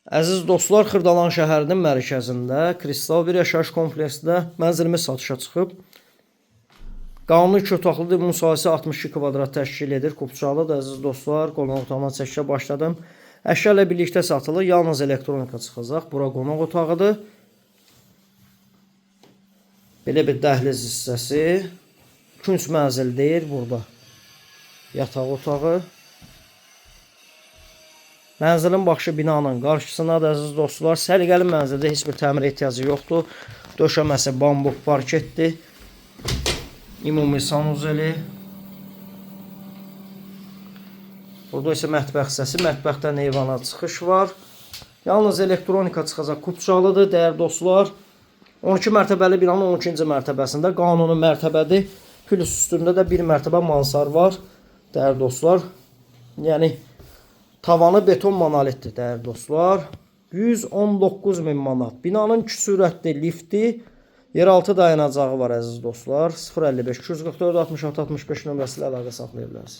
Əziz dostlar, Xırdalan şəhərinin mərkəzində Kristal bir yaşayış kompleksində mənzilimiz satışa çıxıb. Qanuni 2 otaqlıdır, müsahisə 62 kvadrat təşkil edir. Kupçalıdır əziz dostlar, qonaq otağına çəkişə başladım. Əşya ilə birlikdə satılır, yalnız elektronika çıxacaq. Bura qonaq otağıdır. Belə bir dəhliz hissəsi. Künc mənzil deyil burada. Yataq otağı. Mənzilin baxışı binanın qarşısındadır əziz dostlar. Səliqəli mənzildə heç bir təmir ehtiyacı yoxdur. Döşəməsi bambuk parketdir. Ümumi sanuzeli. Burada isə mətbəx hissəsi. Mətbəxdən eyvana çıxış var. Yalnız elektronika çıxacaq. Kupçalıdır dəyərli dostlar. 12 mərtəbəli binanın 12-ci mərtəbəsində qanuni mərtəbədir. Plus üstündə də bir mərtəbə mansar var dəyərli dostlar. Yəni tavanı beton monolitdir dəyərli dostlar. 119.000 manat. Binanın 2 sürətli lifti, yeraltı dayanacağı var əziz dostlar. 055 244 66 65 nömrəsi ilə əlaqə saxlaya bilərsiniz.